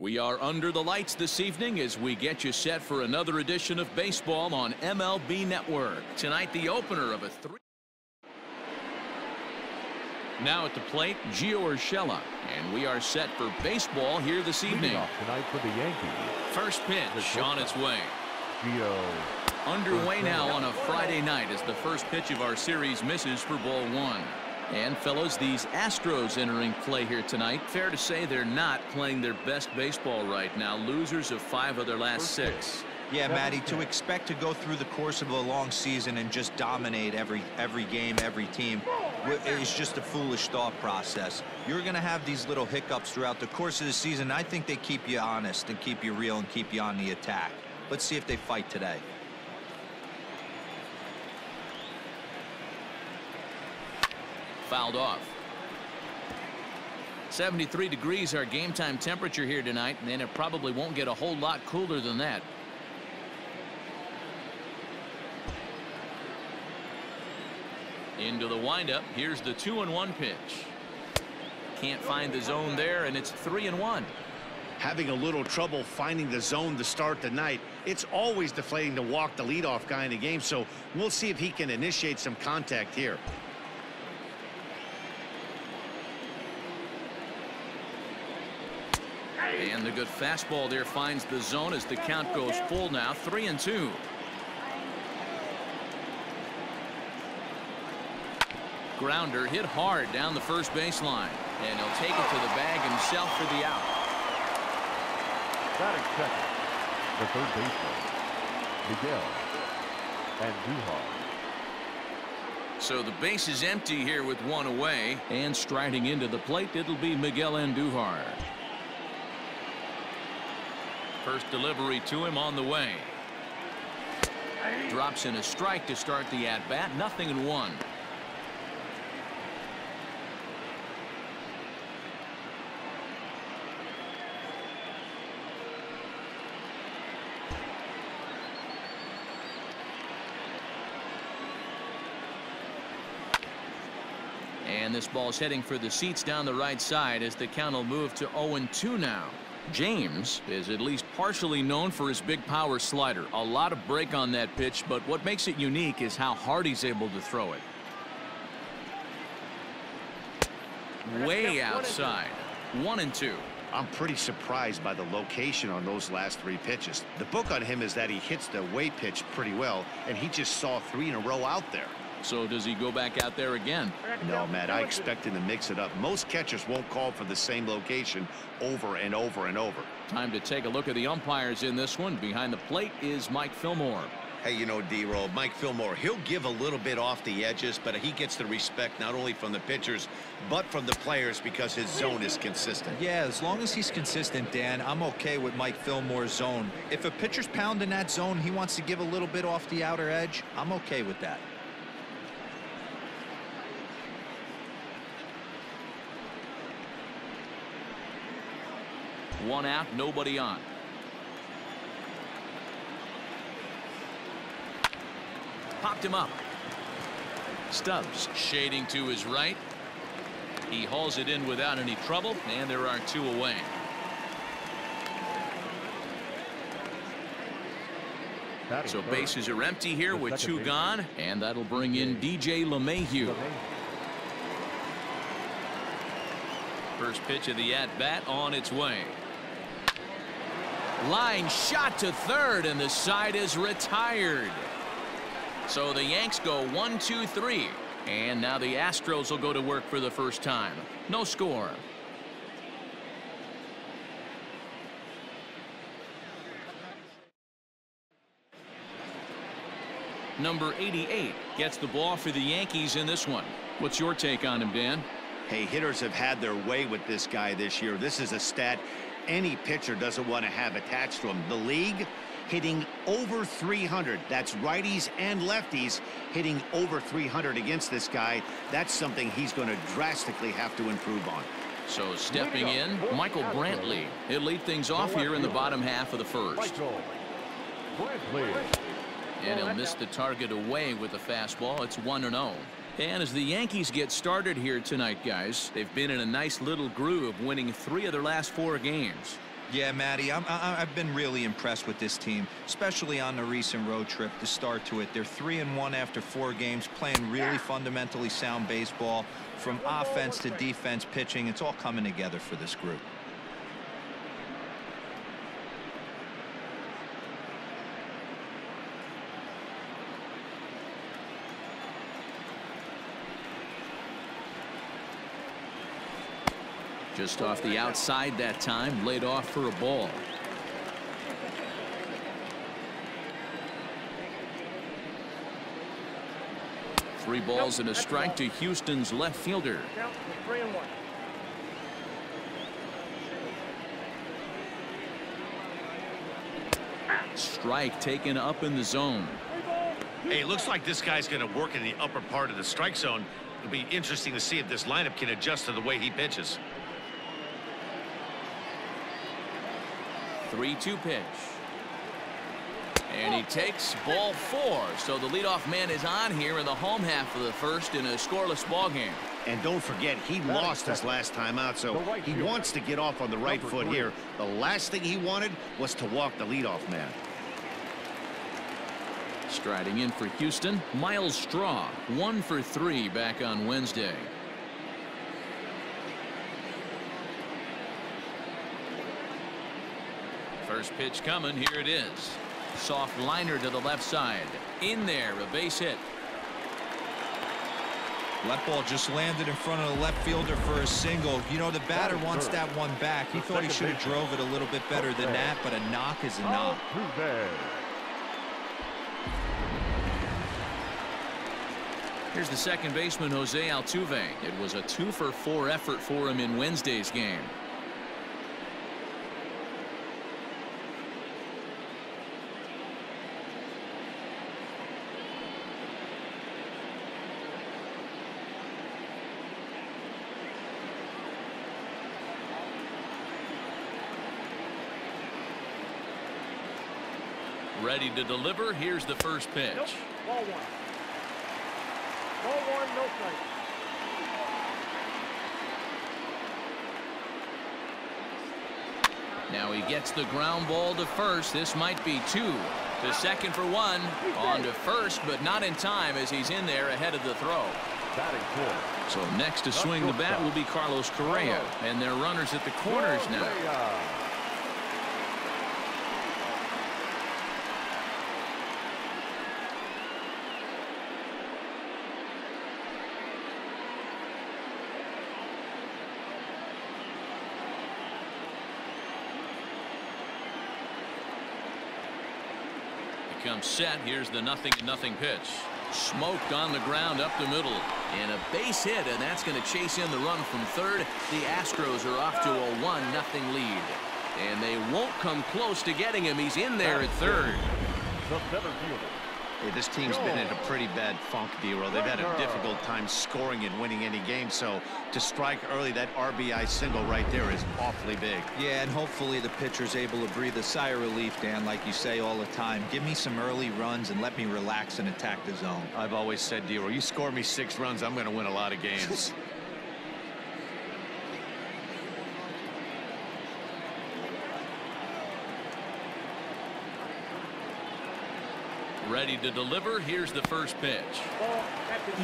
We are under the lights this evening as we get you set for another edition of baseball on MLB Network. Tonight, the opener of a three. Now at the plate, Gio Urshela, and we are set for baseball here this evening. Tonight for the Yankees. First pitch on its way. Gio. Underway now on a Friday night as the first pitch of our series misses for ball one. And fellas, these Astros entering play here tonight. Fair to say they're not playing their best baseball right now. Losers of 5 of their last 6. Yeah, Matty, to expect to go through the course of a long season and just dominate every game, every team, is just a foolish thought process. You're going to have these little hiccups throughout the course of the season. I think they keep you honest and keep you real and keep you on the attack. Let's see if they fight today. Fouled off. 73 degrees our game time temperature here tonight, and it probably won't get a whole lot cooler than that. Into the windup. Here's the 2-1 pitch. Can't find the zone there, and it's 3-1. Having a little trouble finding the zone to start the night. It's always deflating to walk the leadoff guy in the game, so we'll see if he can initiate some contact here. And the good fastball there finds the zone as the count goes full now. 3-2. Grounder hit hard down the first baseline, and he'll take it to the bag himself for the out. Batting second, the third baseman, Miguel Andujar. So the base is empty here with 1 away, and striding into the plate, it'll be Miguel Andujar. First delivery to him on the way. Drops in a strike to start the at-bat. 0-1. And this ball's heading for the seats down the right side as the count will move to 0-2 now. James is at least partially known for his big power slider. A lot of break on that pitch, but what makes it unique is how hard he's able to throw it. Way outside. 1-2. I'm pretty surprised by the location on those last 3 pitches. The book on him is that he hits the away pitch pretty well, and he just saw 3 in a row out there. So does he go back out there again? No, Matt, I expect him to mix it up. Most catchers won't call for the same location over and over and over. Time to take a look at the umpires in this one. Behind the plate is Mike Fillmore. Hey, you know, D-Roll, Mike Fillmore, he'll give a little bit off the edges, but he gets the respect not only from the pitchers, but from the players because his zone is consistent. Yeah, as long as he's consistent, Dan, I'm okay with Mike Fillmore's zone. If a pitcher's pounding that zone, he wants to give a little bit off the outer edge, I'm okay with that. One out, nobody on. Popped him up. Stubbs shading to his right. He hauls it in without any trouble, and there are 2 away. So bases are empty here with 2 gone, and that'll bring in DJ LeMahieu. First pitch of the at-bat on its way. Line shot to third, and the side is retired. So the Yanks go 1-2-3, and now the Astros will go to work for the first time. No score. Number 88 gets the ball for the Yankees in this one. What's your take on him, Dan? Hey, hitters have had their way with this guy this year. This is a stat any pitcher doesn't want to have attached to him. The league hitting over 300. That's righties and lefties hitting over 300 against this guy. That's something he's going to drastically have to improve on. So stepping in, Michael Brantley. He'll lead things off here in the bottom half of the first. And he'll miss the target away with the fastball. It's 1-0. And as the Yankees get started here tonight, guys, they've been in a nice little groove, winning 3 of their last 4 games. Yeah, Matty, I've been really impressed with this team, especially on the recent road trip to start to it. They're 3-1 after 4 games, playing really fundamentally sound baseball. From offense to defense, pitching, it's all coming together for this group. Just off the outside that time, laid off for a ball. Three balls and a strike to Houston's left fielder. 3-1. Strike taken up in the zone. Hey, it looks like this guy's going to work in the upper part of the strike zone. It'll be interesting to see if this lineup can adjust to the way he pitches. 3-2 pitch. And he takes ball 4. So the leadoff man is on here in the home half of the first in a scoreless ball game. And don't forget, he lost his last time out, so he wants to get off on the right foot here. The last thing he wanted was to walk the leadoff man. Striding in for Houston, Miles Straw, 1 for 3 back on Wednesday. First pitch coming, here it is. Soft liner to the left side. In there, a base hit. That ball just landed in front of the left fielder for a single. You know, the batter wants that one back. He thought he should have drove it a little bit better than that, but a knock is a knock. Here's the second baseman, Jose Altuve. It was a 2-for-4 effort for him in Wednesday's game. Ready to deliver. Here's the first pitch. Nope. Ball 1. Ball 1, no strike. Now he gets the ground ball to first. This might be 2. To second for 1. On to first, but not in time as he's in there ahead of the throw. So next to swing the bat will be Carlos Correa. And they're runners at the corners now. Comes set. Here's the 0-0 pitch. Smoked on the ground up the middle. And a base hit, and that's going to chase in the run from third. The Astros are off to a 1-0 lead. And they won't come close to getting him. He's in there at third. Hey, this team's been in a pretty bad funk, D-Roll. They've had a difficult time scoring and winning any game, so to strike early, that RBI single right there is awfully big. Yeah, and hopefully the pitcher's able to breathe a sigh of relief, Dan, like you say all the time. Give me some early runs and let me relax and attack the zone. I've always said, D-Roll, you score me 6 runs, I'm going to win a lot of games. Ready to deliver. Here's the first pitch.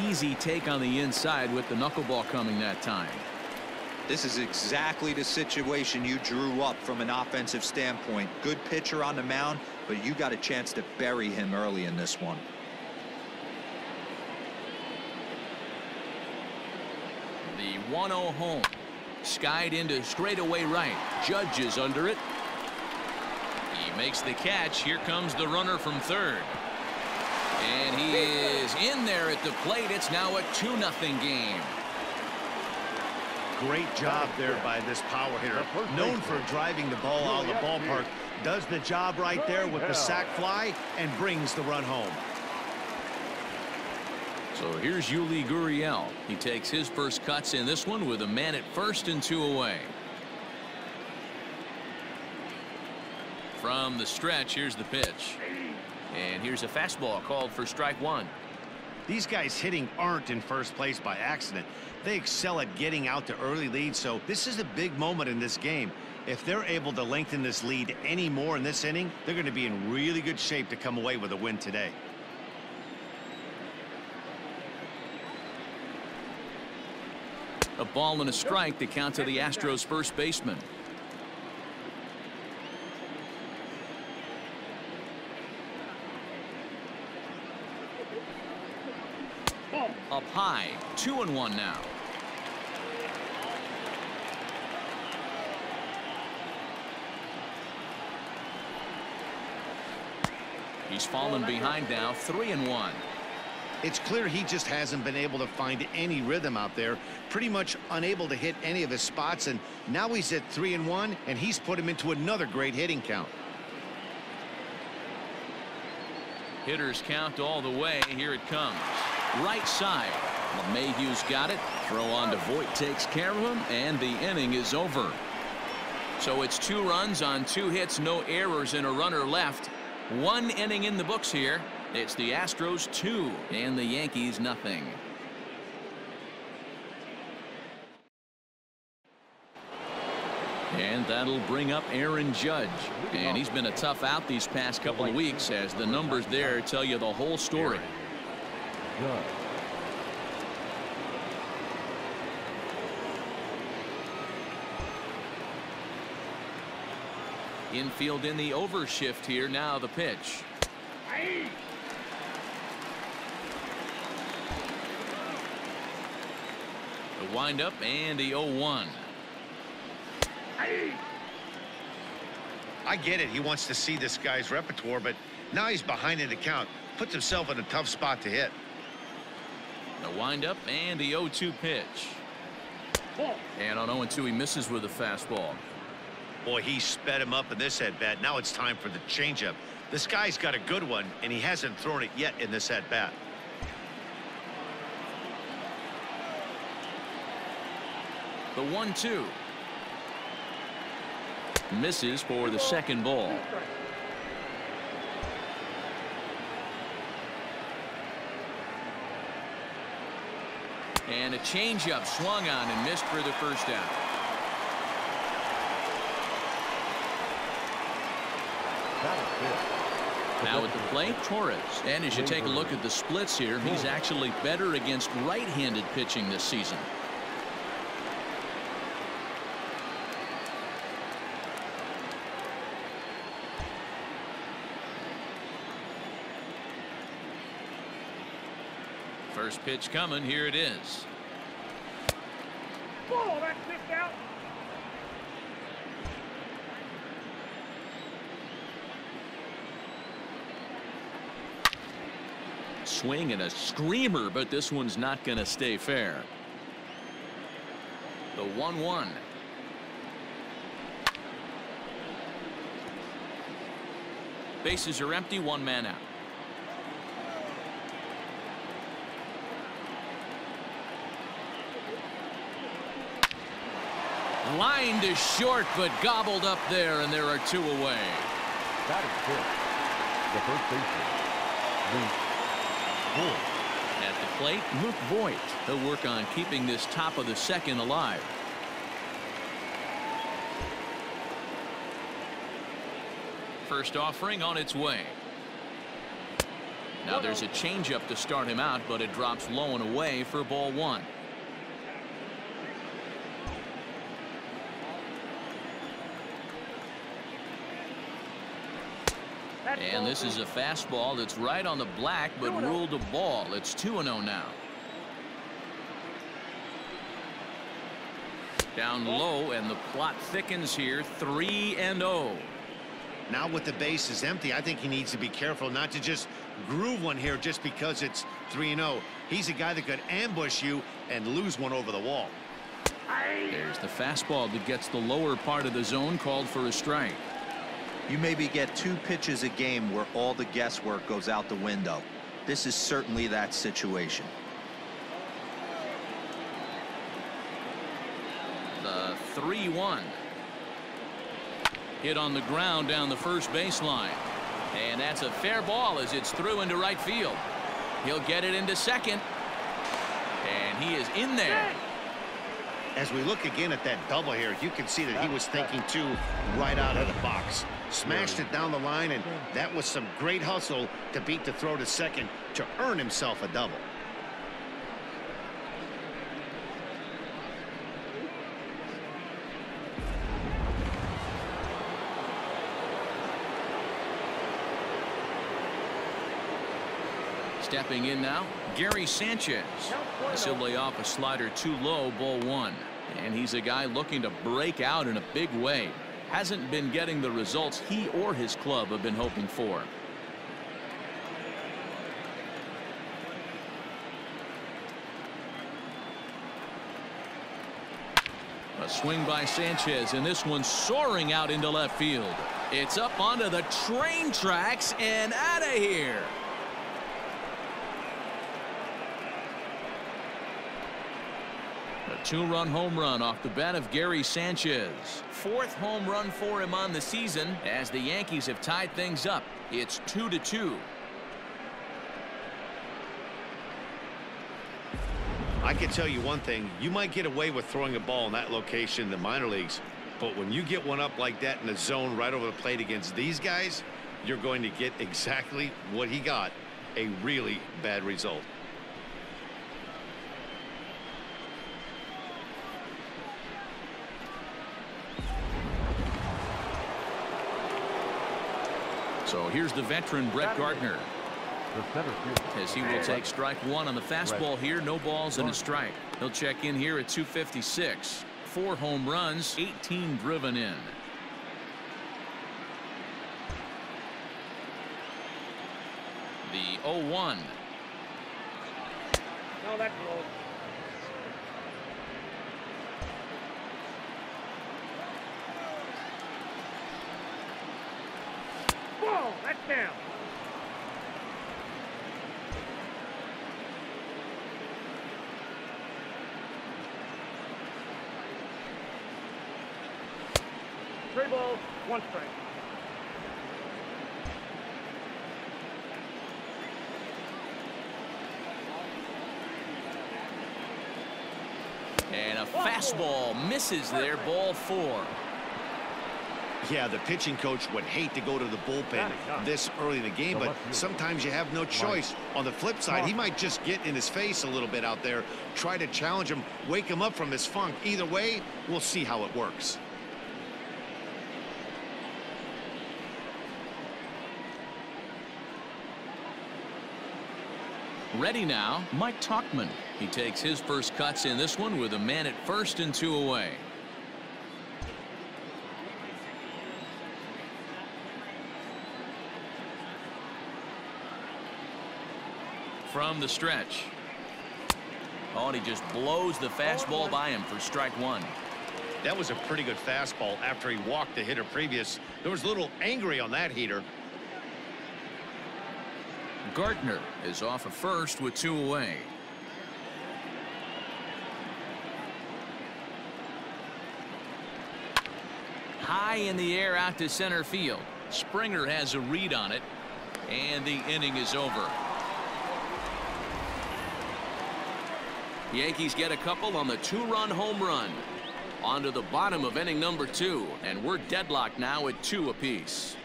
Easy take on the inside with the knuckleball coming that time. This is exactly the situation you drew up from an offensive standpoint. Good pitcher on the mound, but you got a chance to bury him early in this one. The 1-0 home. Skied into straightaway right. Judge is under it. He makes the catch. Here comes the runner from third. And he is in there at the plate. It's now a 2-0 game. Great job there by this power hitter. Known for driving the ball out of the ballpark. Does the job right there with the sac fly and brings the run home. So here's Yuli Gurriel. He takes his first cuts in this one with a man at first and 2 away. From the stretch, here's the pitch. And here's a fastball called for strike 1. These guys hitting aren't in first place by accident. They excel at getting out to early leads, so this is a big moment in this game. If they're able to lengthen this lead any more in this inning, they're going to be in really good shape to come away with a win today. A ball and a strike to count to the Astros first baseman. Up high, 2-1 now. He's fallen behind now, 3-1. It's clear he just hasn't been able to find any rhythm out there, pretty much unable to hit any of his spots, and now he's at 3-1, and he's put him into another great hitting count. Hitters count all the way. Here it comes. Right side. LeMahieu's got it. Throw on to Voit takes care of him, and the inning is over. So it's 2 runs on 2 hits, no errors, and a runner left. 1 inning in the books here. It's the Astros 2 and the Yankees nothing. And that'll bring up Aaron Judge. And he's been a tough out these past couple of weeks, as the numbers there tell you the whole story. Infield in the overshift here. Now the pitch. The windup and the 0-1. I get it. He wants to see this guy's repertoire, but now he's behind in the count. Puts himself in a tough spot to hit. The windup and the 0-2 pitch. And on 0-2 he misses with a fastball. Boy, he sped him up in this at-bat. Now it's time for the changeup. This guy's got a good one, and he hasn't thrown it yet in this at-bat. The 1-2. Misses for the second ball. And a changeup swung on and missed for the first out. Now at the plate, Torres. And as you take a look at the splits here, he's actually better against right-handed pitching this season. First pitch coming. Here it is. Ball, that's kicked out. Swing and a screamer, but this one's not going to stay fair. The 1-1. Bases are empty, 1 man out. Line to short, but gobbled up there, and there are 2 away. That is good. The first baseman, Nyy Vs Hou. At the plate, Luke Voit. He'll work on keeping this top of the second alive. First offering on its way. Now there's a changeup to start him out, but it drops low and away for ball 1. And this is a fastball that's right on the black, but ruled a ball. It's 2-0 now. Down low, and the plot thickens here. 3-0. Now with the bases empty, I think he needs to be careful not to just groove one here just because it's 3-0. He's a guy that could ambush you and lose one over the wall. There's the fastball that gets the lower part of the zone, called for a strike. You maybe get 2 pitches a game where all the guesswork goes out the window. This is certainly that situation. The 3-1. Hit on the ground down the first baseline. And that's a fair ball as it's through into right field. He'll get it into second. And he is in there. As we look again at that double here, you can see that he was thinking too right out of the box. Smashed it down the line, and that was some great hustle to beat the throw to second to earn himself a double. Stepping in now, Gary Sanchez. He'll lay off a slider too low, ball one. And he's a guy looking to break out in a big way. Hasn't been getting the results he or his club have been hoping for. A swing by Sanchez, and this one soaring out into left field. It's up onto the train tracks and out of here. A two-run home run off the bat of Gary Sanchez. Fourth home run for him on the season as the Yankees have tied things up. It's 2-2. I can tell you one thing. You might get away with throwing a ball in that location in the minor leagues, but when you get one up like that in the zone right over the plate against these guys, you're going to get exactly what he got, a really bad result. So here's the veteran Brett Gardner, as he will take strike one on the fastball here. No balls and a strike. He'll check in here at 256. 4 home runs, 18 driven in. The 0-1. No, that's low. Whoa, that's down. Three balls, 1 strike. And a fastball misses there, ball 4. Yeah, the pitching coach would hate to go to the bullpen this early in the game, but sometimes you have no choice. On the flip side, he might just get in his face a little bit out there, try to challenge him, wake him up from his funk. Either way, we'll see how it works. Ready now, Mike Tauchman. He takes his first cuts in this one with a man at first and 2 away. From the stretch. Oh, and he just blows the fastball by him for strike 1. That was a pretty good fastball after he walked the hitter previous. There was a little angry on that heater. Gardner is off of first with 2 away. High in the air out to center field. Springer has a read on it, and the inning is over. Yankees get a couple on the 2-run home run. On to the bottom of inning number 2, and we're deadlocked now at 2 apiece.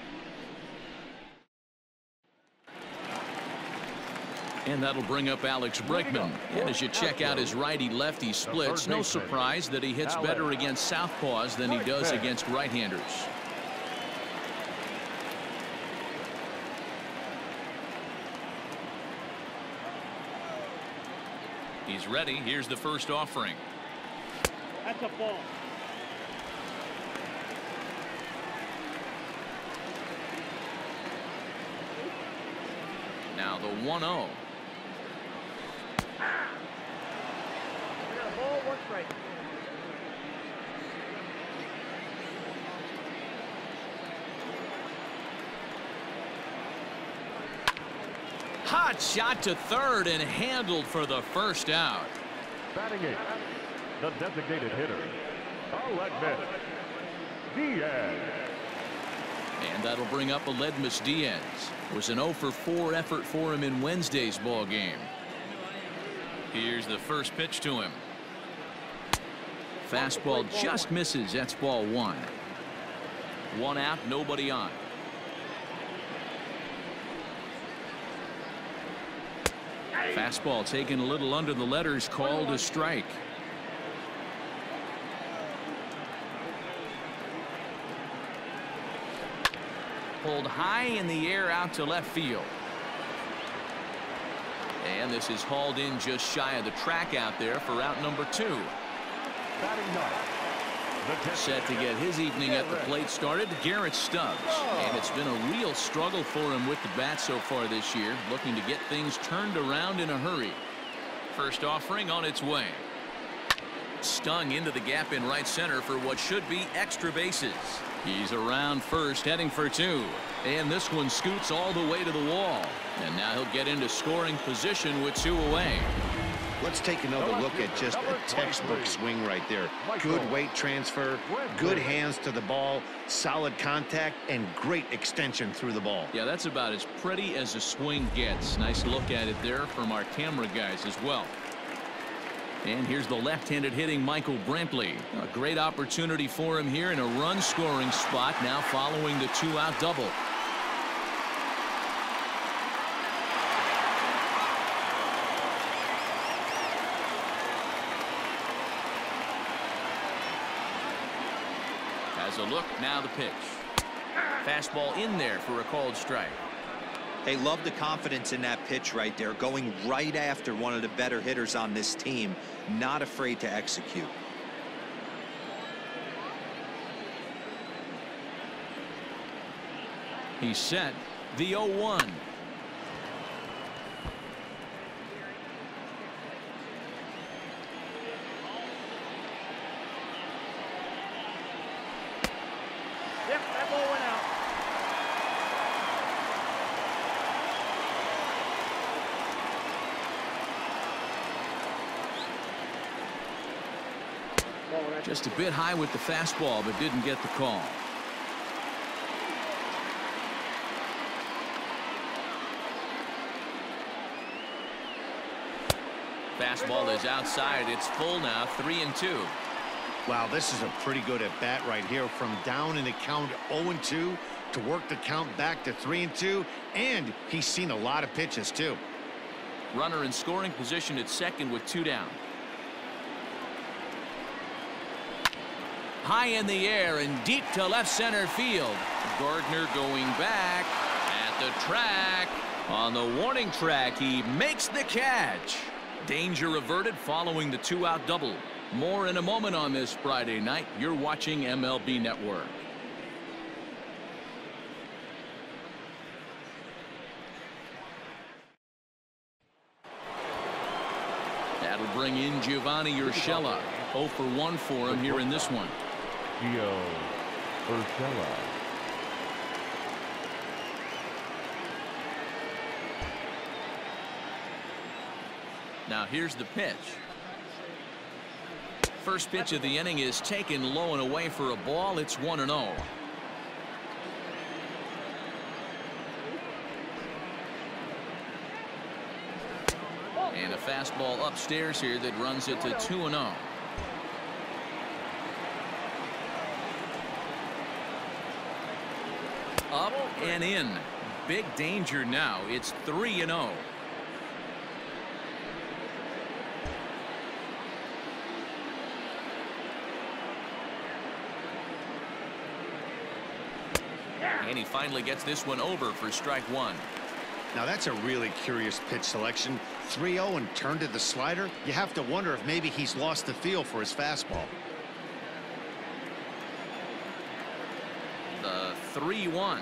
And that'll bring up Alex Bregman. And as you check out his righty-lefty splits, no surprise that he hits better against southpaws than he does against right-handers. He's ready. Here's the first offering. That's a ball. Now the 1-0. Ball, 1 strike. Hot shot to third and handled for the first out. Batting 8, the designated hitter, Diaz. And that'll bring up Aledmus Diaz. It was an 0 for 4 effort for him in Wednesday's ball game. Here's the first pitch to him. Fastball just misses. That's ball 1. 1 out, nobody on. Fastball taken a little under the letters, called a strike. Pulled high in the air out to left field. And this is hauled in just shy of the track out there for out number 2. Batting ninth. Set to get his evening at the plate started, Garrett Stubbs. And it's been a real struggle for him with the bat so far this year, looking to get things turned around in a hurry. First offering on its way. Stung into the gap in right center for what should be extra bases. He's around first, heading for 2. And this one scoots all the way to the wall. And now he'll get into scoring position with 2 away. Let's take another look at just a textbook swing right there. Good weight transfer, good hands to the ball, solid contact, and great extension through the ball. Yeah, that's about as pretty as a swing gets. Nice look at it there from our camera guys as well. And here's the left-handed hitting Michael Brantley. A great opportunity for him here in a run-scoring spot now following the 2-out double. Has a look, now the pitch. Fastball in there for a called strike. Hey, love the confidence in that pitch right there, going right after one of the better hitters on this team, not afraid to execute. He's set. The 0-1. Yep, that ball went out. Just a bit high with the fastball, but didn't get the call. Fastball is outside. It's full now, 3-2. Wow, this is a pretty good at bat right here, from down in the count 0-2 to work the count back to 3-2, and he's seen a lot of pitches too. Runner in scoring position at second with 2 down. High in the air and deep to left center field. Gardner going back at the track. On the warning track, he makes the catch. Danger averted following the 2-out double. More in a moment on this Friday night. You're watching MLB Network. That'll bring in Giovanni Urshela. 0 for 1 for him here in this one. Gio Urshela. Now here's the pitch. First pitch of the inning is taken low and away for a ball. It's 1-0. And a fastball upstairs here that runs it to 2-0. Up and in. Big danger now. It's 3-0. And he finally gets this one over for strike 1. Now that's a really curious pitch selection. 3-0 and turned to the slider. You have to wonder if maybe he's lost the feel for his fastball. The 3-1.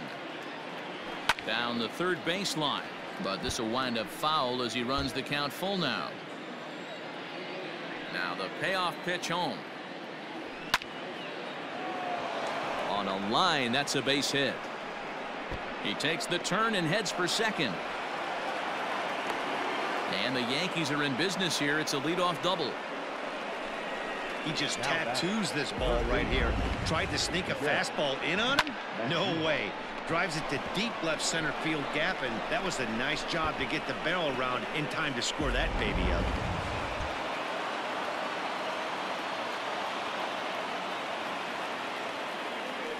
Down the third baseline. But this will wind up foul as he runs the count full now. Now the payoff pitch home. On a line, that's a base hit. He takes the turn and heads for second. And the Yankees are in business here. It's a leadoff double. He just tattoos this ball right here. Tried to sneak a fastball in on him? No way. Drives it to deep left center field gap, and that was a nice job to get the barrel around in time to score that baby up.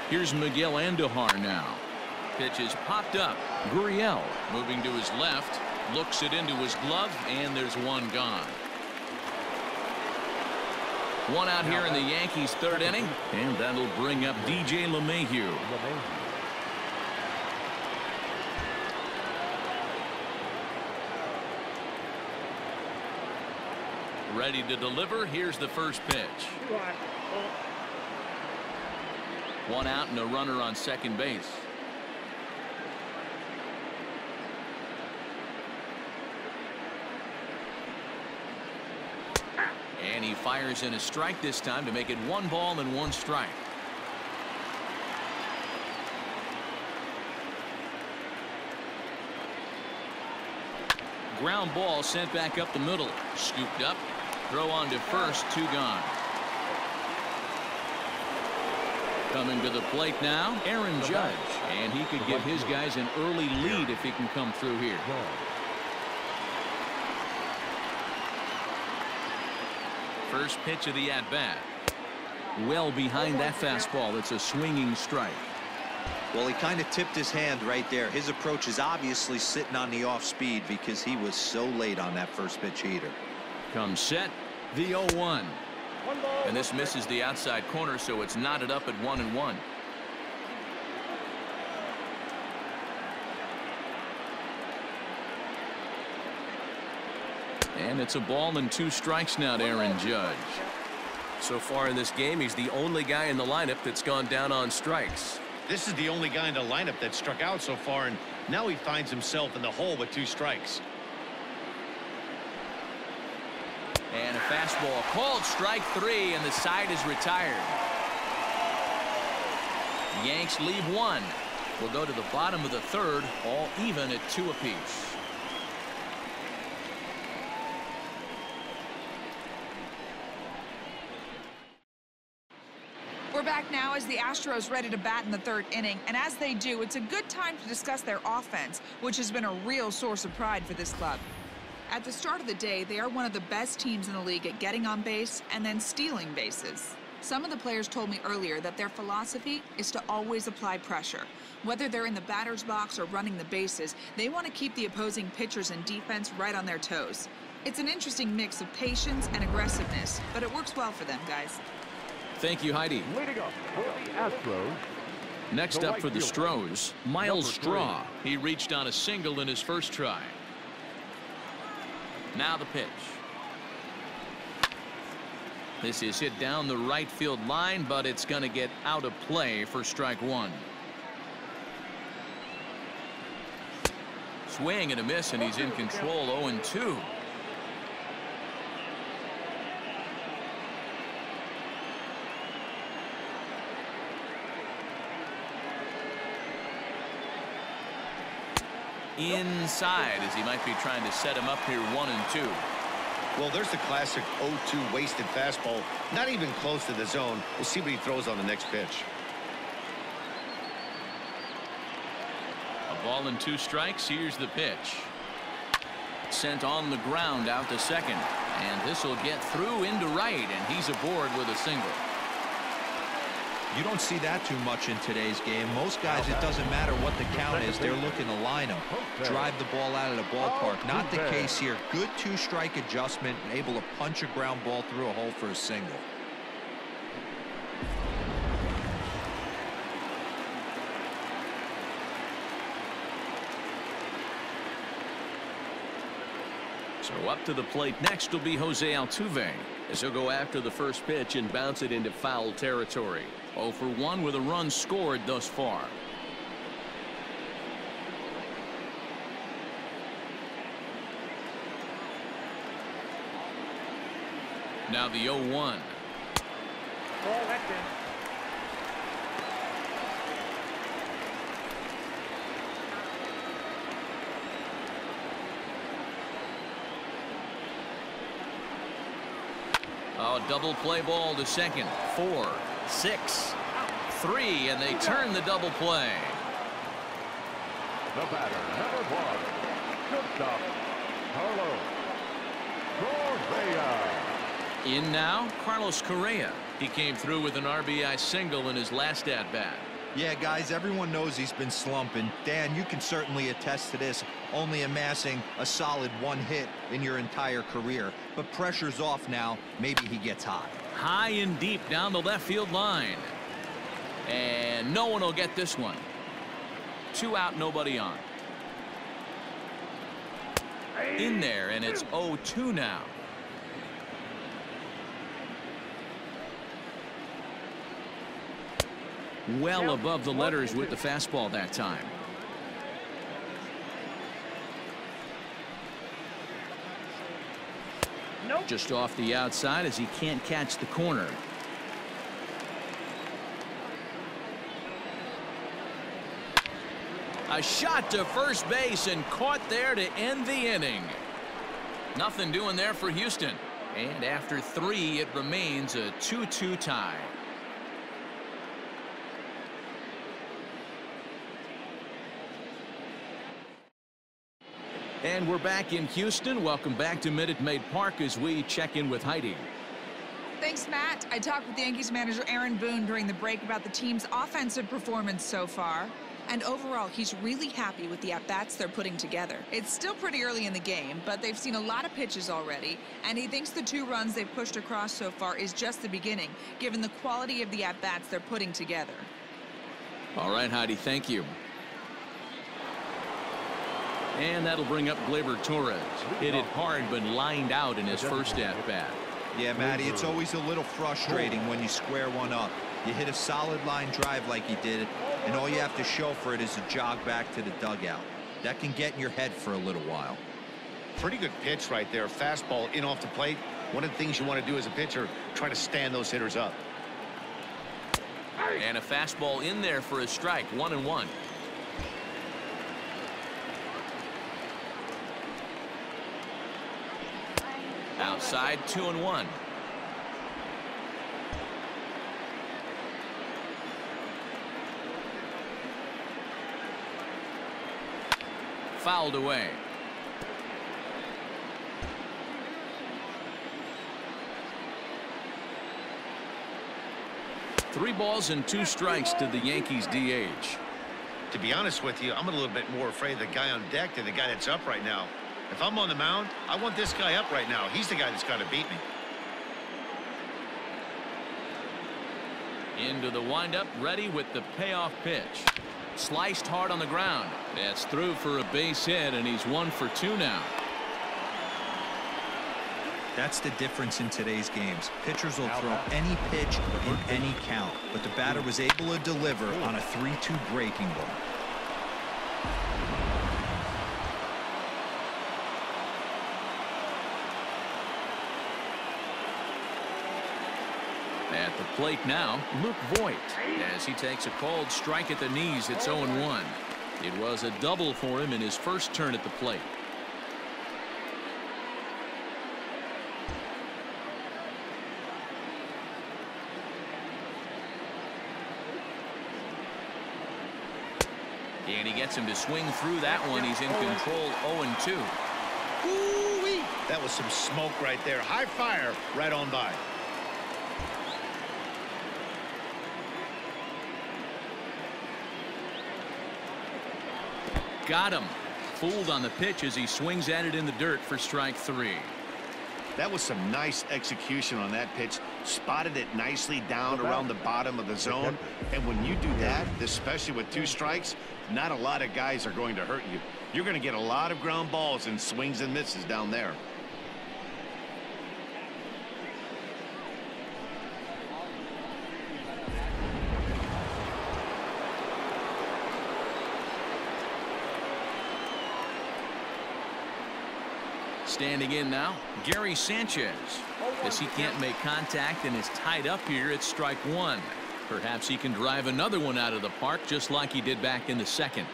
Here's Miguel Andujar now. Pitch is popped up. Gurriel moving to his left, looks it into his glove, and there's one gone. One out here in the Yankees' third inning, and that'll bring up DJ LeMahieu. Ready to deliver. Here's the first pitch. One out and a runner on second base. And he fires in a strike this time to make it 1 ball and 1 strike. Ground ball sent back up the middle. Scooped up. Throw on to first. 2 gone. Coming to the plate now, Aaron Judge. And he could give his guys an early lead if he can come through here. First pitch of the at-bat. Well behind that fastball. It's a swinging strike. Well, he kind of tipped his hand right there. His approach is obviously sitting on the off speed because he was so late on that first pitch heater. Comes set, the 0-1. And this misses the outside corner, so it's knotted up at 1-1. And it's a ball and 2 strikes now to Aaron Judge. So far in this game, he's the only guy in the lineup that's gone down on strikes. This is the only guy in the lineup that struck out so far, and now he finds himself in the hole with 2 strikes. And a fastball called strike 3, and the side is retired. The Yanks leave 1. We'll go to the bottom of the 3rd, all even at 2 apiece. We're back now as the Astros ready to bat in the 3rd inning, and as they do, it's a good time to discuss their offense, which has been a real source of pride for this club. At the start of the day, they are one of the best teams in the league at getting on base and then stealing bases. Some of the players told me earlier that their philosophy is to always apply pressure. Whether they're in the batter's box or running the bases, they want to keep the opposing pitchers and defense right on their toes. It's an interesting mix of patience and aggressiveness, but it works well for them, guys. Thank you, Heidi. Leading up for the Astros. Next up for the Stros, Miles Straw. He reached on a single in his first try. Now the pitch. This is hit down the right field line, but it's going to get out of play for strike 1. Swing and a miss, and he's in control. 0-2. Inside, as he might be trying to set him up here. 1-2. Well, there's the classic 0-2 wasted fastball. Not even close to the zone. We'll see what he throws on the next pitch. A ball and 2 strikes. Here's the pitch. Sent on the ground out to second. And this will get through into right, and he's aboard with a single. You don't see that too much in today's game. Most guys, it doesn't matter what the count is. They're looking to line them, drive the ball out of the ballpark. Not the case here. Good 2-strike adjustment and able to punch a ground ball through a hole for a single. So up to the plate next will be Jose Altuve, as he'll go after the first pitch and bounce it into foul territory. 0 for 1 with a run scored thus far. Now the 0-1. Ball, that's in. Oh, double play ball to second. 4, 6, 3, and they turn the double play. The batter, number 1, shortstop, Carlos Correa. In now, Carlos Correa. He came through with an RBI single in his last at-bat. Yeah, guys, everyone knows he's been slumping. Dan, you can certainly attest to this, only amassing a solid 1 hit in your entire career. But pressure's off now. Maybe he gets hot. High and deep down the left field line. And no one will get this one. 2 out, nobody on. In there, and it's 0-2 now. Well above the letters with the fastball that time. Just off the outside as he can't catch the corner. A shot to first base and caught there to end the inning. Nothing doing there for Houston. And after 3, it remains a 2-2 tie. And we're back in Houston. Welcome back to Minute Maid Park as we check in with Heidi. Thanks, Matt. I talked with Yankees manager Aaron Boone during the break about the team's offensive performance so far. And overall, he's really happy with the at-bats they're putting together. It's still pretty early in the game, but they've seen a lot of pitches already, and he thinks the 2 runs they've pushed across so far is just the beginning, given the quality of the at-bats they're putting together. All right, Heidi, thank you. And that'll bring up Gleyber Torres. Hit it hard, but lined out in his first at-bat. Yeah, Matty, it's always a little frustrating when you square one up. You hit a solid line drive like he did, and all you have to show for it is a jog back to the dugout. That can get in your head for a little while. Pretty good pitch right there. Fastball in off the plate. One of the things you want to do as a pitcher, try to stand those hitters up. And a fastball in there for a strike. 1-1. Outside, 2-1. Fouled away. Three balls and 2 strikes to the Yankees DH. To be honest with you, I'm a little bit more afraid of the guy on deck than the guy that's up right now. If I'm on the mound, I want this guy up right now. He's the guy that's got to beat me. Into the windup, ready with the payoff pitch. Sliced hard on the ground. That's through for a base hit, and he's 1 for 2 now. That's the difference in today's games. Pitchers will throw any pitch in any count, but the batter was able to deliver on a 3-2 breaking ball. At the plate now, Luke Voigt, as he takes a called strike at the knees. It's 0-1. It was a double for him in his first turn at the plate. And he gets him to swing through that one. He's in control. 0-2. Ooh-wee. That was some smoke right there. High fire right on by. Got him. Fooled on the pitch as he swings at it in the dirt for strike 3. That was some nice execution on that pitch. Spotted it nicely down around the bottom of the zone. And when you do that, especially with 2 strikes, not a lot of guys are going to hurt you. You're going to get a lot of ground balls and swings and misses down there. Standing in now, Gary Sanchez. As he can't make contact and is tied up here, it's strike 1. Perhaps he can drive another one out of the park just like he did back in the second.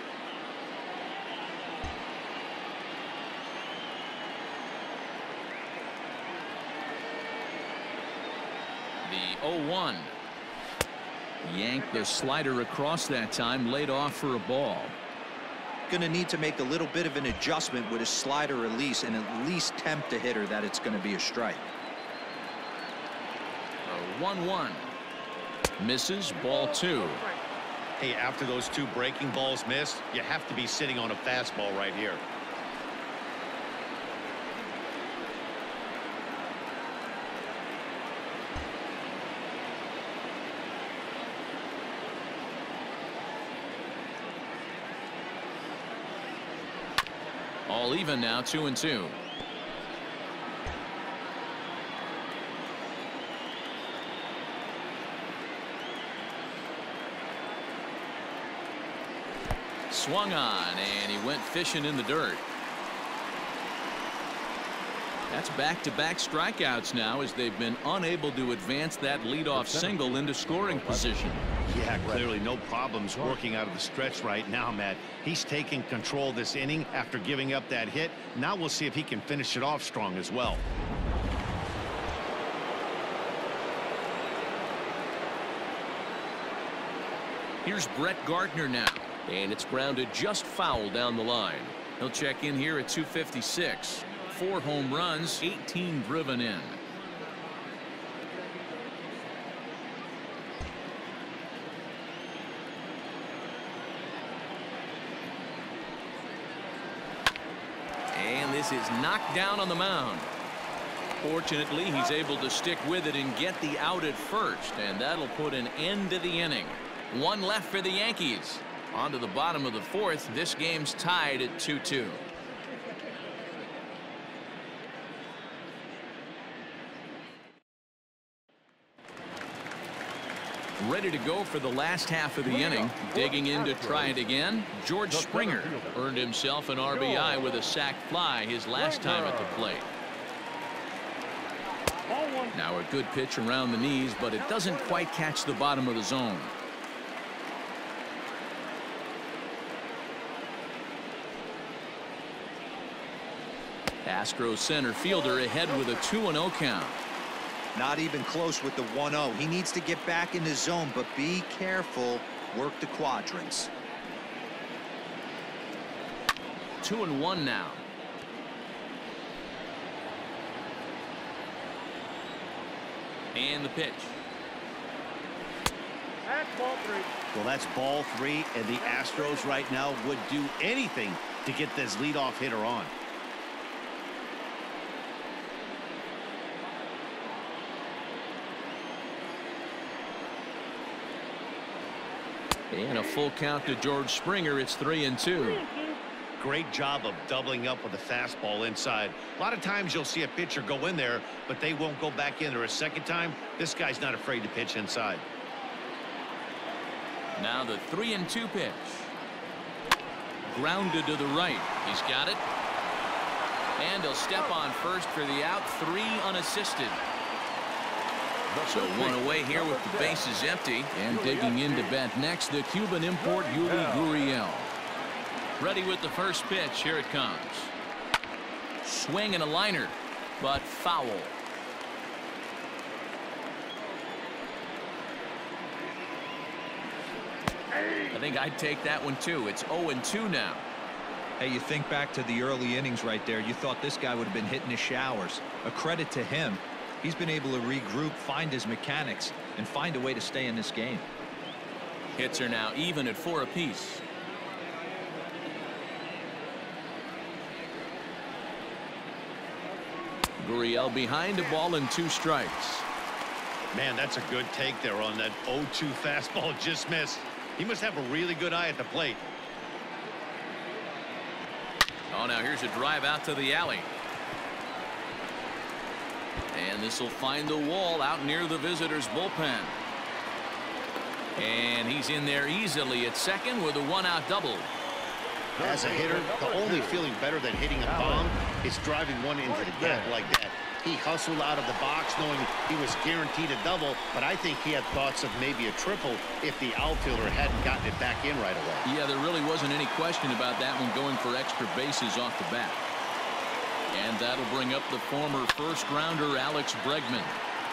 The 0-1. Yanked the slider across that time, laid off for a ball. Going to need to make a little bit of an adjustment with his slider release and at least tempt a hitter that it's going to be a strike. 1-1. Misses, ball 2. Hey, after those 2 breaking balls missed, you have to be sitting on a fastball right here. All even now, 2-2. Swung on, and he went fishing in the dirt. That's back-to-back strikeouts now, as they've been unable to advance that leadoff single into scoring position. Yeah, clearly no problems working out of the stretch right now, Matt. He's taking control of this inning after giving up that hit. Now we'll see if he can finish it off strong as well. Here's Brett Gardner now. And it's grounded just foul down the line. He'll check in here at 256. 4 home runs, 18 driven in. And this is knocked down on the mound. Fortunately, he's able to stick with it and get the out at first, and that'll put an end to the inning. 1 left for the Yankees. On to the bottom of the 4th. This game's tied at 2-2. Ready to go for the last half of the inning. Digging in to try it again. George Springer earned himself an RBI with a sac fly his last time at the plate. Now a good pitch around the knees, but it doesn't quite catch the bottom of the zone. Astros center fielder ahead with a 2-0 count. Not even close with the 1-0. He needs to get back in the zone, but be careful. Work the quadrants. 2-1 now. And the pitch. That's ball 3. Well, that's ball 3, and the Astros right now would do anything to get this leadoff hitter on. And a full count to George Springer. It's 3-2. Great job of doubling up with a fastball inside. A lot of times you'll see a pitcher go in there, but they won't go back in there a second time. This guy's not afraid to pitch inside. Now the 3-2 pitch. Grounded to the right. He's got it. And he'll step on first for the out. 3 unassisted. So 1 away here with the bases empty. And digging in to bat next, the Cuban import Yuli Gurriel. Ready with the first pitch. Here it comes. Swing and a liner, but foul. I think I'd take that one too. It's 0-2 now. Hey, you think back to the early innings right there. You thought this guy would have been hitting his showers. A credit to him. He's been able to regroup, find his mechanics, and find a way to stay in this game. Hits are now even at 4 apiece. Gurriel behind a ball and 2 strikes. Man, that's a good take there on that 0-2 fastball just missed. He must have a really good eye at the plate. Oh, now here's a drive out to the alley. And this will find the wall out near the visitors' bullpen. And he's in there easily at second with a 1-out double. As a hitter, the only feeling better than hitting a bomb is driving one into the gap like that. He hustled out of the box knowing he was guaranteed a double, but I think he had thoughts of maybe a triple if the outfielder hadn't gotten it back in right away. Yeah, there really wasn't any question about that one, going for extra bases off the bat. And that'll bring up the former first-rounder Alex Bregman.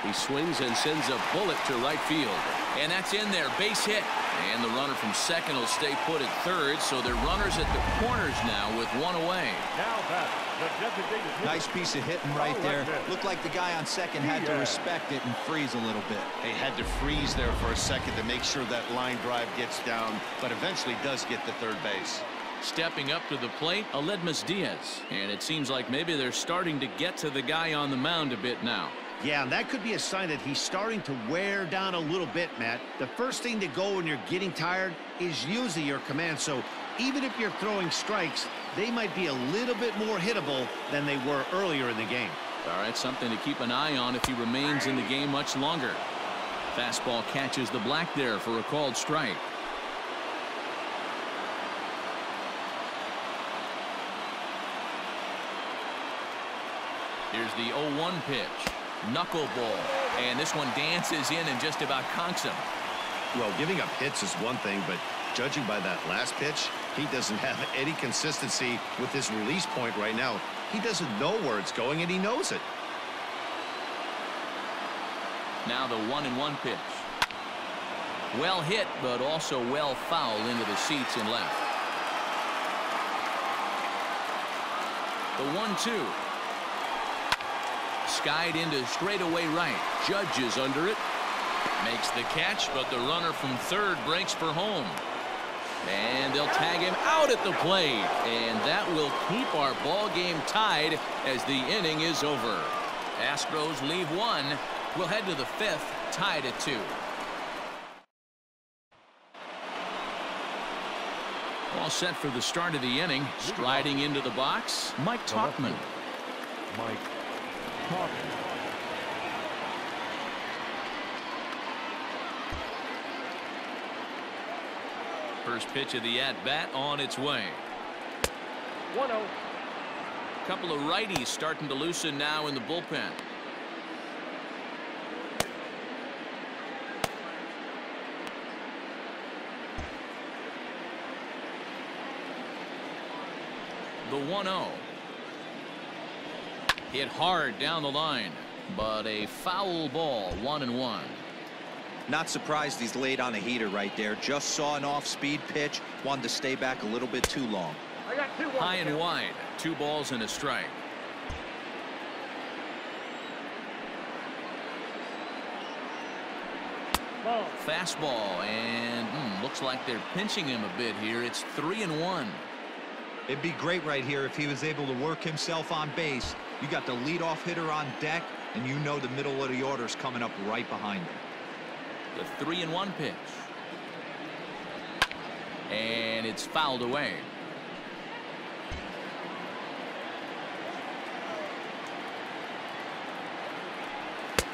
He swings and sends a bullet to right field. And that's in there, base hit. And the runner from second will stay put at third, so they're runners at the corners now with one away. Now back, the designated hitter. Nice piece of hitting right there. Looked like the guy on second had to respect it and freeze a little bit. He had to freeze there for a second to make sure that line drive gets down, but eventually does get to third base. Stepping up to the plate, Aledmus Diaz. And it seems like maybe they're starting to get to the guy on the mound a bit now. Yeah, and that could be a sign that he's starting to wear down a little bit, Matt. The first thing to go when you're getting tired is usually your command. So even if you're throwing strikes, they might be a little bit more hittable than they were earlier in the game. All right, something to keep an eye on if he remains in the game much longer. Fastball catches the black there for a called strike. Here's the 0-1 pitch. Knuckleball. And this one dances in and just about conks him. Well, giving up hits is one thing, but judging by that last pitch, he doesn't have any consistency with his release point right now. He doesn't know where it's going, and he knows it. Now the 1-1 pitch. Well hit, but also well fouled into the seats and left. The 1-2. Skied into straightaway right. Judge is under it. Makes the catch, but the runner from third breaks for home. And they'll tag him out at the plate. And that will keep our ball game tied as the inning is over. Astros leave one. We'll head to the fifth, tied at 2. All set for the start of the inning. Striding into the box, Mike Tauchman. Mike Tauchman. First pitch of the at-bat on its way. 1-0. Couple of righties starting to loosen now in the bullpen. The 1-0. Hit hard down the line, but a foul ball, 1-1. Not surprised he's laid on a heater right there. Just saw an off-speed pitch. Wanted to stay back a little bit too long. I got 2 High and wide. 2 balls and a strike. Ball. Fastball, and looks like they're pinching him a bit here. It's 3-1. It'd be great right here if he was able to work himself on base. You got the leadoff hitter on deck, and you know the middle of the order's coming up right behind him. The 3-1 pitch. And it's fouled away.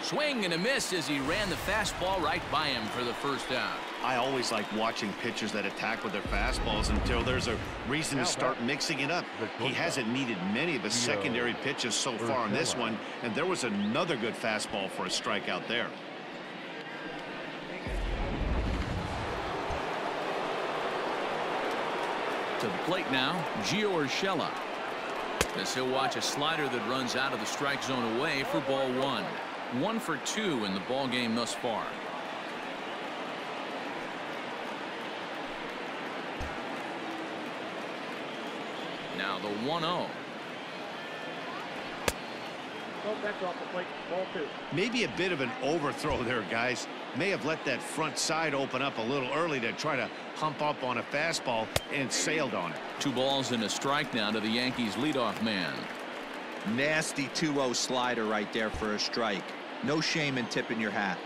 Swing and a miss as he ran the fastball right by him for the first out. I always like watching pitchers that attack with their fastballs until there's a reason to start mixing it up. He hasn't needed many of his secondary pitches so far in this one, and there was another good fastball for a strikeout there. To the plate now, Gio Urshela. As he'll watch a slider that runs out of the strike zone away for ball 1. 1 for 2 in the ball game thus far. Now the 1-0. That's off the plate. Ball 2. Maybe a bit of an overthrow there, guys. May have let that front side open up a little early to try to hump up on a fastball and sailed on it. 2 balls and a strike now to the Yankees leadoff man. Nasty 2-0 slider right there for a strike. No shame in tipping your hat.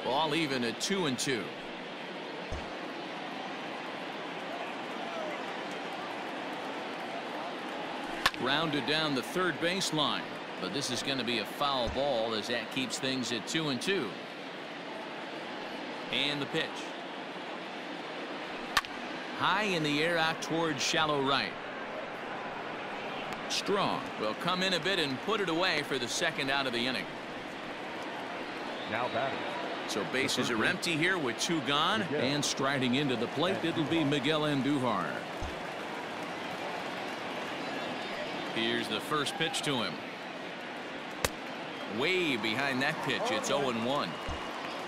Ball even at 2-2. Rounded down the third baseline, but this is going to be a foul ball as that keeps things at 2-2. And the pitch. High in the air out towards shallow right. Strong will come in a bit and put it away for the second out of the inning. Now batting. So bases are empty here with 2 gone, and striding into the plate, it'll be Miguel Andujar. Here's the first pitch to him. Way behind that pitch. It's 0-1.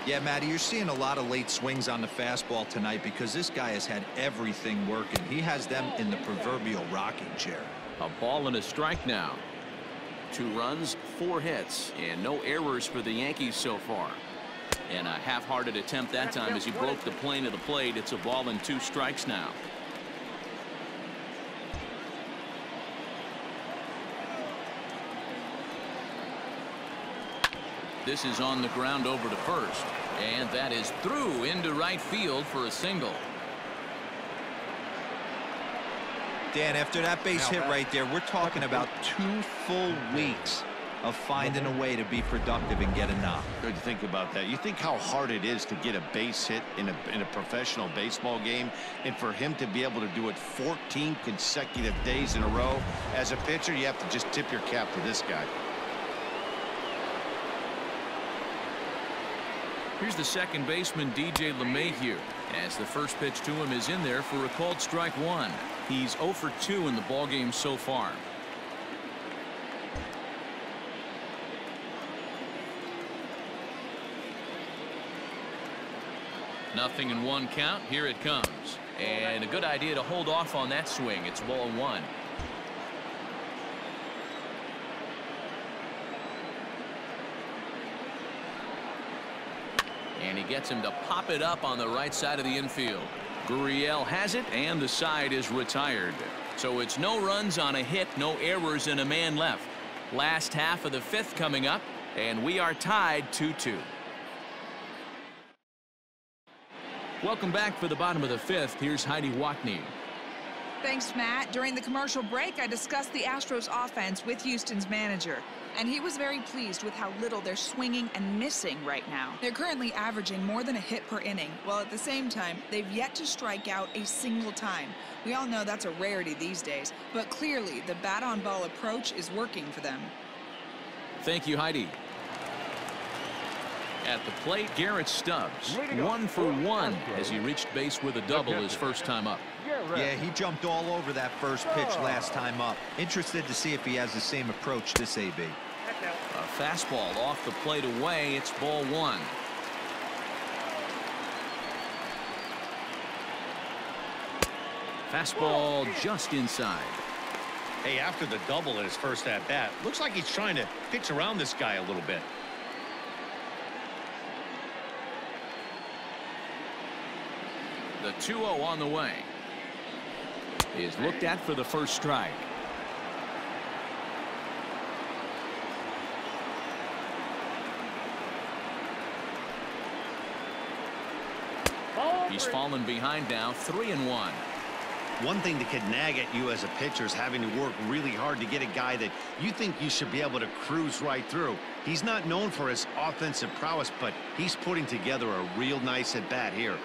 Yeah, Matty, you're seeing a lot of late swings on the fastball tonight because this guy has had everything working. He has them in the proverbial rocking chair. A ball and a strike now. 2 runs, 4 hits, and no errors for the Yankees so far. And a half-hearted attempt that time as he broke the plane of the plate. It's a ball and 2 strikes now. This is on the ground over to first, and that is through into right field for a single. Dan, after that base hit right there, we're talking about 2 full weeks of finding a way to be productive and get a knock. Good to think about that. You think how hard it is to get a base hit in a professional baseball game, and for him to be able to do it 14 consecutive days in a row. As a pitcher, you have to just tip your cap to this guy. Here's the second baseman, DJ LeMahieu, as the first pitch to him is in there for a called strike 1. He's 0 for 2 in the ballgame so far. Nothing in 1 count. Here it comes. And a good idea to hold off on that swing. It's ball 1. And he gets him to pop it up on the right side of the infield. Gurriel has it, and the side is retired. So it's no runs on a hit, no errors, and a man left. Last half of the 5th coming up, and we are tied 2-2. Welcome back for the bottom of the 5th. Here's Heidi Watney. Thanks, Matt. During the commercial break, I discussed the Astros offense with Houston's manager, and he was very pleased with how little they're swinging and missing right now. They're currently averaging more than a hit per inning, while at the same time, they've yet to strike out a single time. We all know that's a rarity these days, but clearly the bat-on-ball approach is working for them. Thank you, Heidi. At the plate, Garrett Stubbs, 1 for 1 as he reached base with a double his first time up. Yeah, he jumped all over that first pitch last time up. Interested to see if he has the same approach this AB. A fastball off the plate away. It's ball 1. Fastball just inside. Hey, after the double in his first at-bat, looks like he's trying to pitch around this guy a little bit. The 2-0 on the way is looked at for the first strike. He's fallen behind now, 3-1. One thing that could nag at you as a pitcher is having to work really hard to get a guy that you think you should be able to cruise right through. He's not known for his offensive prowess, but he's putting together a real nice at-bat here.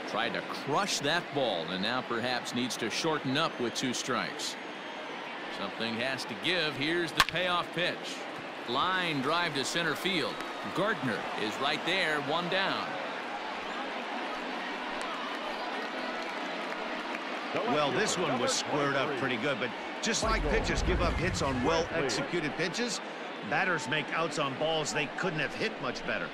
Tried to crush that ball, and now perhaps needs to shorten up with 2 strikes. Something has to give. Here's the payoff pitch. Line drive to center field. Gardner is right there, 1 down. Well, this one was squared up pretty good, but just like pitchers give up hits on well-executed pitches, batters make outs on balls they couldn't have hit much better.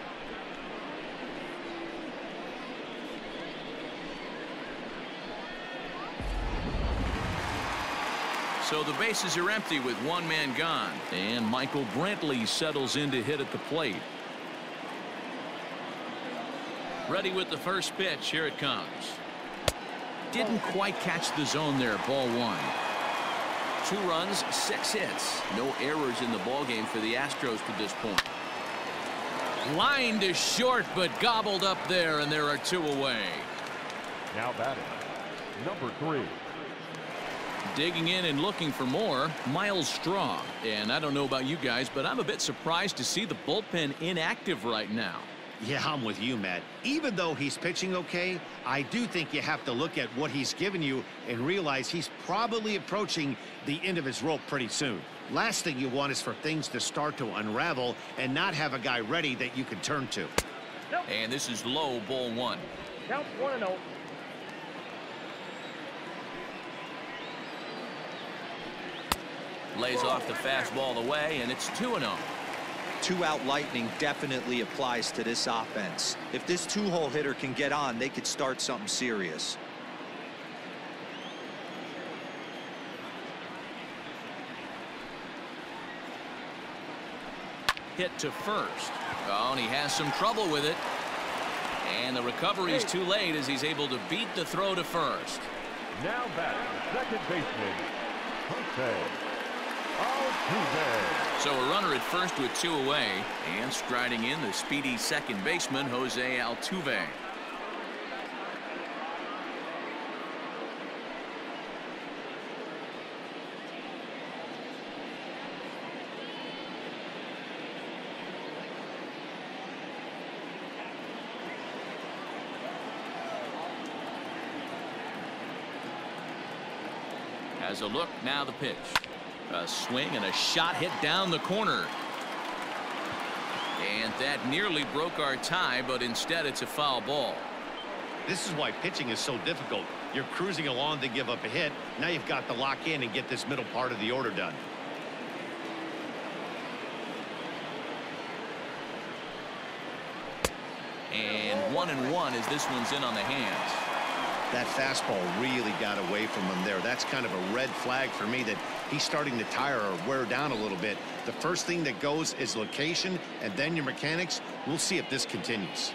So the bases are empty with 1 man gone, and Michael Brantley settles in to hit at the plate. Ready with the first pitch. Here it comes. Didn't quite catch the zone there. Ball 1. 2 runs, 6 hits. No errors in the ballgame for the Astros to this point. Lined is short, but gobbled up there, and there are 2 away. Now batting, number 3. Digging in and looking for more, Miles Straw. And I don't know about you guys, but I'm a bit surprised to see the bullpen inactive right now. Yeah, I'm with you, Matt. Even though he's pitching okay, I do think you have to look at what he's given you and realize he's probably approaching the end of his rope pretty soon. Last thing you want is for things to start to unravel and not have a guy ready that you can turn to. And this is low, ball 1. Count 1-0. Lays off the fastball away, and it's 2-0. Two-out lightning definitely applies to this offense. If this two-hole hitter can get on, they could start something serious. Hit to first. Oh, and he has some trouble with it. And the recovery is too late as he's able to beat the throw to first. Now batting, second baseman, Altuve. So a runner at first with 2 away, and striding in the speedy second baseman, Jose Altuve. Has a look, now the pitch. A swing and a shot hit down the corner. And that nearly broke our tie, but instead it's a foul ball. This is why pitching is so difficult. You're cruising along to give up a hit. Now you've got to lock in and get this middle part of the order done. And 1-1 as this one's in on the hands. That fastball really got away from him there. That's kind of a red flag for me that he's starting to tire or wear down a little bit. The first thing that goes is location and then your mechanics. We'll see if this continues.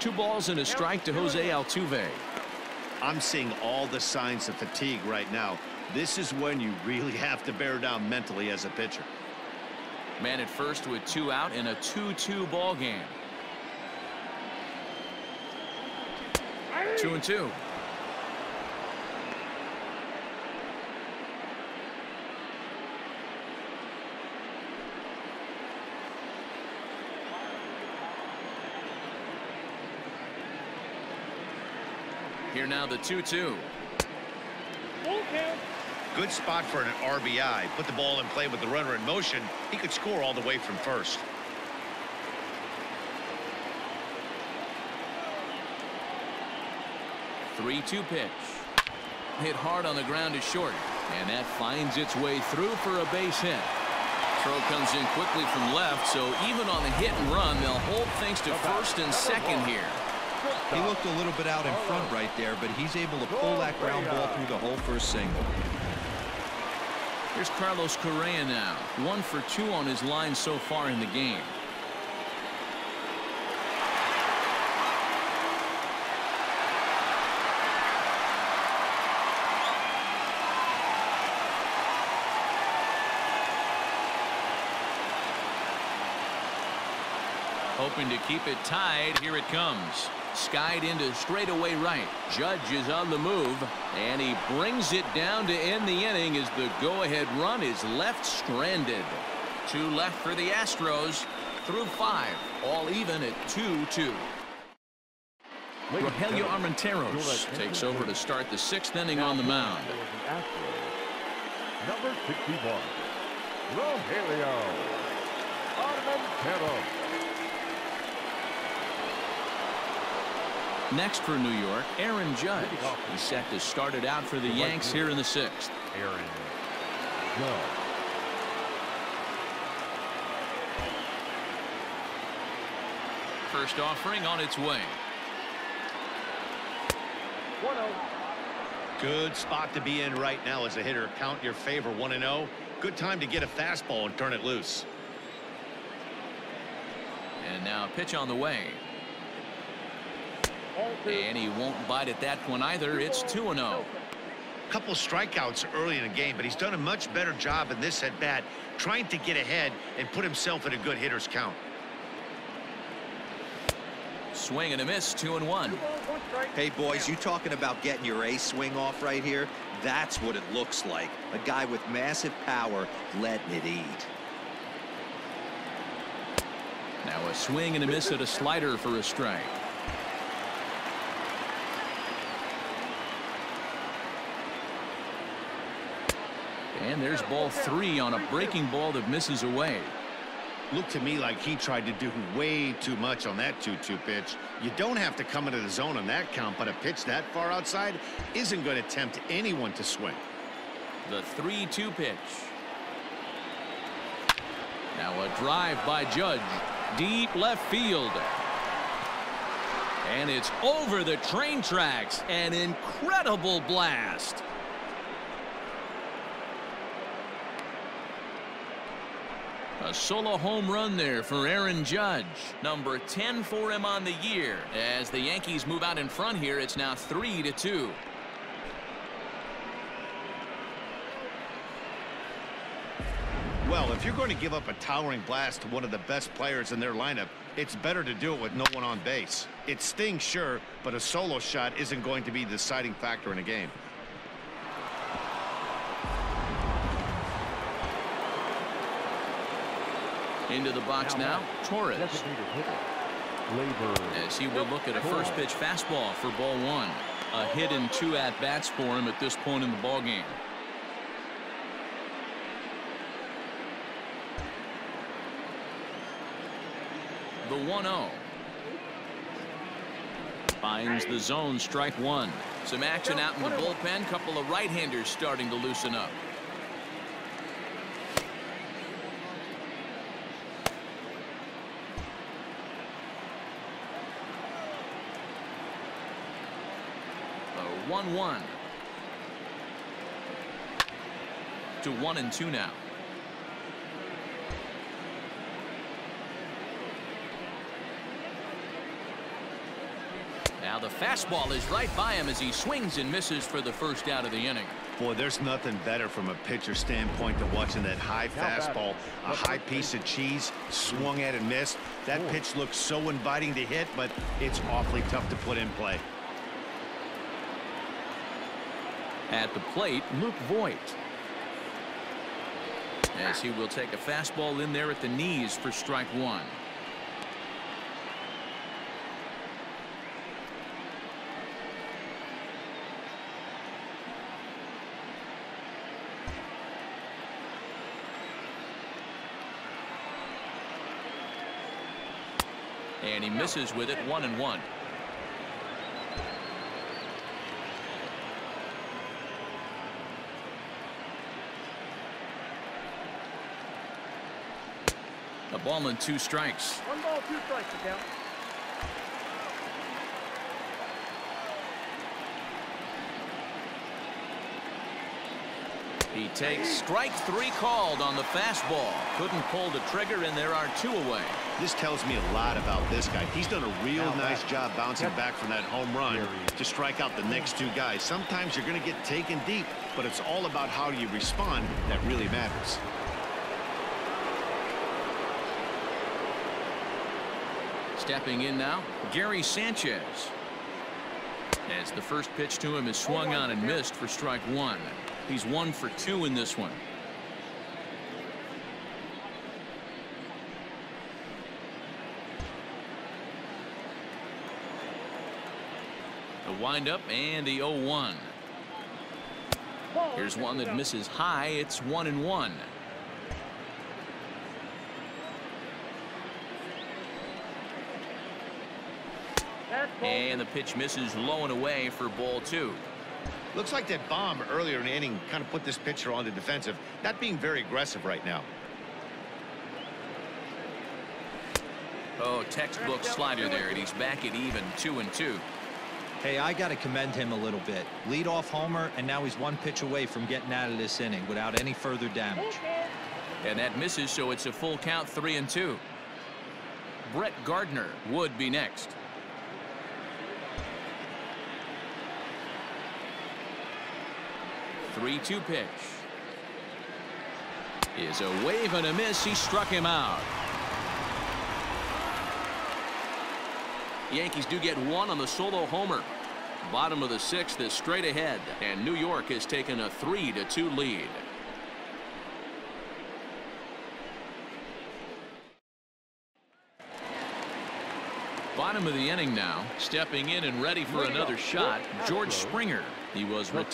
2 balls and a strike to Jose Altuve. I'm seeing all the signs of fatigue right now. This is when you really have to bear down mentally as a pitcher. Man at first with 2 out in a 2-2 ball game. 2-2. Here now the 2-2. Good spot for an RBI. Put the ball in play with the runner in motion. He could score all the way from first. 3-2 pitch. Hit hard on the ground to short, and that finds its way through for a base hit. Throw comes in quickly from left, so even on the hit and run, they'll hold things to first and second here. He looked a little bit out in front right there, but he's able to pull that ground ball through the hole for a single. Here's Carlos Correa now. 1 for 2 on his line so far in the game. Hoping to keep it tied. Here it comes. Skied into straightaway right. Judge is on the move, and he brings it down to end the inning as the go-ahead run is left stranded. 2 left for the Astros through 5, all even at 2-2. Rogelio Armenteros takes over to start the 6th inning on the mound. Number 61, Rogelio Armenteros. Next for New York, Aaron Judge. He's set to start it out for the Yanks here in the 6th. Aaron Judge. First offering on its way. 1-0. Good spot to be in right now as a hitter. Count your favor. 1-0. Good time to get a fastball and turn it loose. And now a pitch on the way. And he won't bite at that one either. It's 2-0. Couple strikeouts early in the game, but he's done a much better job in this at bat, trying to get ahead and put himself in a good hitter's count. Swing and a miss. 2-1. Hey boys, you talking about getting your ace swing off right here? That's what it looks like. A guy with massive power letting it eat. Now a swing and a miss at a slider for a strike. And there's ball 3 on a breaking ball that misses away. Looked to me like he tried to do way too much on that 2-2 pitch. You don't have to come into the zone on that count, but a pitch that far outside isn't going to tempt anyone to swing. The 3-2 pitch. Now a drive by Judge. Deep left field. And it's over the train tracks. An incredible blast. A solo home run there for Aaron Judge. Number 10 for him on the year. As the Yankees move out in front here, it's now 3-2. Well, if you're going to give up a towering blast to one of the best players in their lineup, it's better to do it with no one on base. It stings, sure, but a solo shot isn't going to be the deciding factor in a game. Into the box now, Torres. As he will look at a first pitch fastball for ball one. A hit and 2 at-bats for him at this point in the ballgame. The 1-0. Finds the zone, strike one. Some action out in the bullpen. Couple of right-handers starting to loosen up. A 1-1. To 1-2 now. Now the fastball is right by him as he swings and misses for the first out of the inning. Boy, there's nothing better from a pitcher standpoint than watching that high fastball, a high piece of cheese, swung at and missed. That pitch looks so inviting to hit, but it's awfully tough to put in play. At the plate, Luke Voigt. As he will take a fastball in there at the knees for strike one. And he misses with it, 1-1. A ball and 2 strikes. 1 ball, 2 strikes, again. He takes strike 3 called on the fastball. Couldn't pull the trigger, and there are 2 away. This tells me a lot about this guy. He's done a real nice job bouncing back from that home run to strike out the next 2 guys. Sometimes you're going to get taken deep, but it's all about how you respond that really matters. Stepping in now, Gary Sanchez. As the first pitch to him is swung on and missed for strike 1. He's 1 for 2 in this one. The windup and the 0-1. Here's one that misses high. It's 1-1. And the pitch misses low and away for ball 2. Looks like that bomb earlier in the inning kind of put this pitcher on the defensive, not being very aggressive right now. Oh, textbook slider there, and he's back at even 2-2. Hey, I got to commend him a little bit. Leadoff homer, and now he's 1 pitch away from getting out of this inning without any further damage. And that misses, so it's a full count, 3-2. Brett Gardner would be next. The 3-2 pitch is a wave and a miss. He struck him out. Yankees do get 1 on the solo homer. Bottom of the 6th is straight ahead, and New York has taken a 3-2 lead. Bottom of the inning now, stepping in and ready for another shot, George Springer. He was retired.